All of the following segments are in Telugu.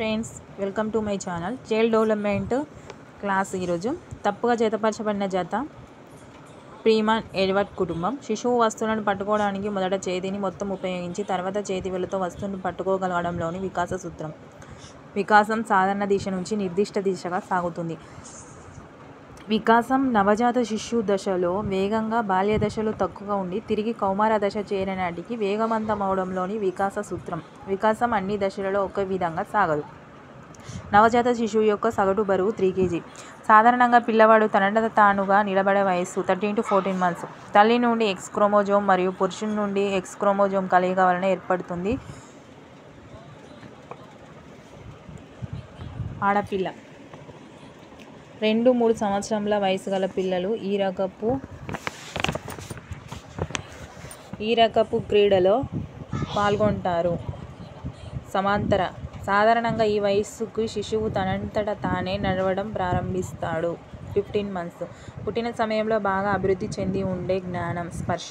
Friends, welcome to my channel. Child development class. ఈరోజు తప్పుగా చేతపరచబడిన జత ఫ్రీమన్ ఎడ్వర్డ్ కుటుంబం. శిశువు వస్తువులను పట్టుకోవడానికి మొదట చేతిని మొత్తం ఉపయోగించి తర్వాత చేతి వేళ్ళతో వస్తువును పట్టుకోగలగడంలోని వికాస సూత్రం. వికాసం సాధారణ దిశ నుంచి నిర్దిష్ట దిశగా సాగుతుంది. వికాసం నవజాత శిశు దశలో వేగంగా, బాల్య దశలో తక్కువగా ఉండి తిరిగి కౌమార దశ చేరేనాటికి వేగవంతమవడంలోని వికాస సూత్రం. వికాసం అన్ని దశలలో ఒకే విధంగా సాగదు. నవజాత శిశువు యొక్క సగటు బరువు 3 kg. సాధారణంగా పిల్లవాడు తనంతట తానుగా నిలబడే వయస్సు 13 to 14 months. తల్లి నుండి X క్రోమోజోమ్ మరియు పురుషుని నుండి X క్రోమోజోమ్ కలయిక వలన ఏర్పడుతుంది ఆడపిల్ల. 2-3 సంవత్సరాల వయసు గల పిల్లలు ఈ రకపు క్రీడలో పాల్గొంటారు. సమాంతర. సాధారణంగా ఈ వయస్సుకు శిశువు తనంతట తానే నడవడం ప్రారంభిస్తాడు. 15 months. పుట్టిన సమయంలో బాగా అభివృద్ధి చెంది ఉండే జ్ఞానం, స్పర్శ.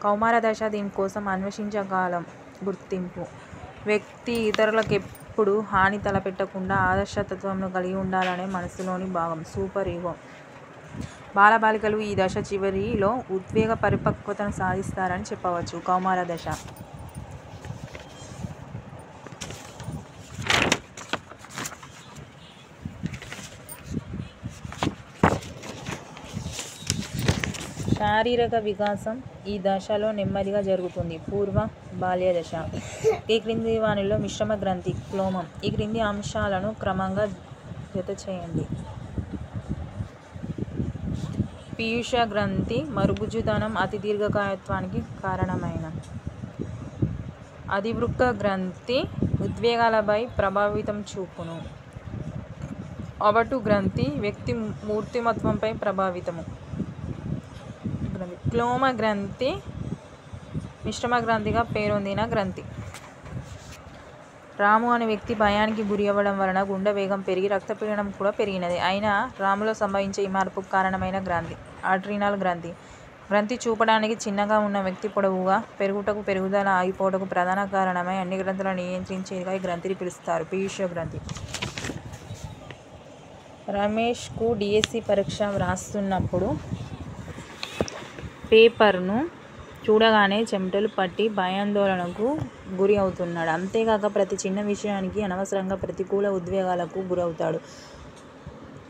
కౌమార దశ దీనికోసం అన్వేషించకాలం. గుర్తింపు. వ్యక్తి ఇతరులకు ఎప్పుడు హాని తలపెట్టకుండా ఆదర్శతత్వంను కలిగి ఉండాలనే మనసులోని భావం, సూపర్ ఈగో. బాలబాలికలు ఈ దశ చివరిలో ఉద్వేగ పరిపక్వతను సాధిస్తారని చెప్పవచ్చు. కౌమార దశ. శారీరక వికాసం ఈ దశలో నెమ్మదిగా జరుగుతుంది. పూర్వ బాల్య దశ. ఈ క్రింది వానిలో మిశ్రమ గ్రంథి, క్లోమం. ఈ క్రింది అంశాలను క్రమంగా జత చేయండి. పీయూష గ్రంథి మరుగుజ్జుతనం అతి దీర్ఘకాయత్వానికి కారణమైన. అధివృక్క గ్రంథి ఉద్వేగాలపై ప్రభావితం చూపును. అవటు గ్రంథి వ్యక్తి మూర్తిమత్వంపై ప్రభావితము. క్లోమ గ్రంథి మిశ్రమ గ్రంథిగా పేరొందిన గ్రంథి. రాము అనే వ్యక్తి భయానికి గురి అవ్వడం వలన గుండె వేగం పెరిగి రక్తపీడనం కూడా పెరిగినది. అయినా రాములో సంభవించే ఈ మార్పుకు కారణమైన గ్రంథి. ఆడ్రినల్ గ్రంథి. గ్రంథి చూపడానికి చిన్నగా ఉన్న వ్యక్తి పొడవుగా పెరుగుటకు, పెరుగుదల ఆగిపోవటకు ప్రధాన కారణమై అన్ని గ్రంథులను నియంత్రించేదిగా ఈ గ్రంథిని పిలుస్తారు. పీయూష గ్రంథి. రమేష్కు DSC పరీక్ష వ్రాస్తున్నప్పుడు పేపర్ను చూడగానే చెమటలు పట్టి భయాందోళనకు గురి అవుతున్నాడు. అంతేకాక ప్రతి చిన్న విషయానికి అనవసరంగా ప్రతికూల ఉద్వేగాలకు గురవుతాడు.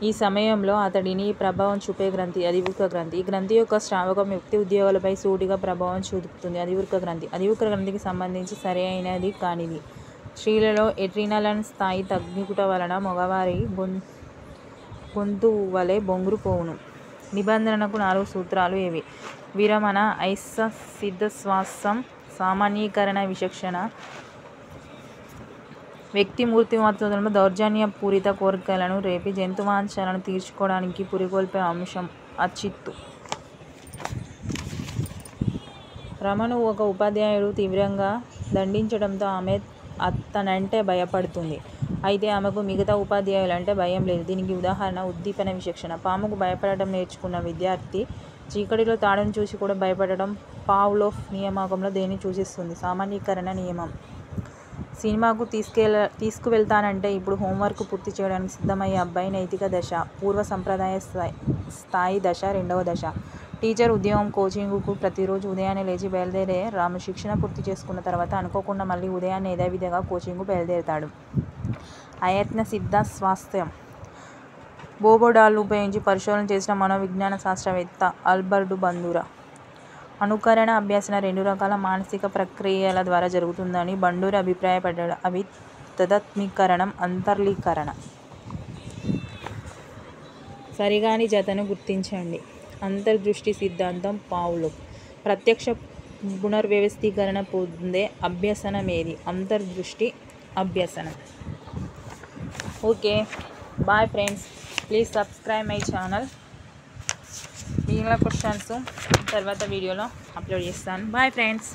ఈ సమయంలో అతడిని ప్రభావం చూపే గ్రంథి అధివృక్క గ్రంథి. ఈ గ్రంథి యొక్క స్రావకం వ్యక్తి ఉద్యోగాలపై సూటిగా ప్రభావం చూపుతుంది. అధివృక్క గ్రంథి. అధివృక్క గ్రంథికి సంబంధించి సరి అయినది కానిది. స్త్రీలలో ఎడ్రినలిన్ స్థాయి తగ్గుట వలన మగవారి గొంతు వలె బొంగురు పోవును. నిబంధనకు 4 సూత్రాలు ఏవి? విరమణ, సిద్ధశ్వాసం, సామాన్యీకరణ, విచక్షణ. వ్యక్తి మూర్తిమత్వంలో దౌర్జన్య పూరిత కోరికలను రేపి జంతువాంఛలను తీర్చుకోవడానికి పురికొల్పే అంశం అచిత్తు. రమను ఒక ఉపాధ్యాయుడు తీవ్రంగా దండించడంతో ఆమె అతనంటే భయపడుతుంది. అయితే ఆమెకు మిగతా ఉపాధ్యాయులంటే భయం లేదు. దీనికి ఉదాహరణ ఉద్దీపన విచక్షణ. పాముకు భయపడటం నేర్చుకున్న విద్యార్థి చీకటిలో తాడును చూసి కూడా భయపడటం పావ్లోవ్ నియామకంలో దేన్ని సూచిస్తుంది? సామాన్యీకరణ నియమం. సినిమాకు తీసుకువెళ్తానంటే ఇప్పుడు హోంవర్క్ పూర్తి చేయడానికి సిద్ధమయ్యే అబ్బాయి నైతిక దశ. పూర్వ సంప్రదాయ స్థాయి దశ. 2వ దశ. టీచర్ ఉద్యోగం. కోచింగ్కు ప్రతిరోజు ఉదయాన్నే లేచి బయలుదేరే రాము శిక్షణ పూర్తి చేసుకున్న తర్వాత అనుకోకుండా మళ్ళీ ఉదయాన్నే యథావిధిగా కోచింగ్కు బయలుదేరతాడు. అయత్న సిద్ధ స్వాస్థ్యం. బోబోడాల్ను ఉపయోగించి పరిశోధన చేసిన మనోవిజ్ఞాన శాస్త్రవేత్త ఆల్బర్టు బండూరా. అనుకరణ, అభ్యసన 2 రకాల మానసిక ప్రక్రియల ద్వారా జరుగుతుందని బండూరా అభిప్రాయపడ్డాడు. అవి తదాత్మీకరణం, అంతర్లీకరణ. సరిగాని జతను గుర్తించండి. అంతర్దృష్టి సిద్ధాంతం పావ్లోవ్. ప్రత్యక్ష పునర్వ్యవస్థీకరణ పొందే అభ్యసనమేది? అంతర్దృష్టి అభ్యసనం. Okay, bye friends. Please subscribe my channel. మిగిలిన క్వశ్చన్స్ తర్వాత వీడియోలో అప్లోడ్ చేస్తాను. Bye friends.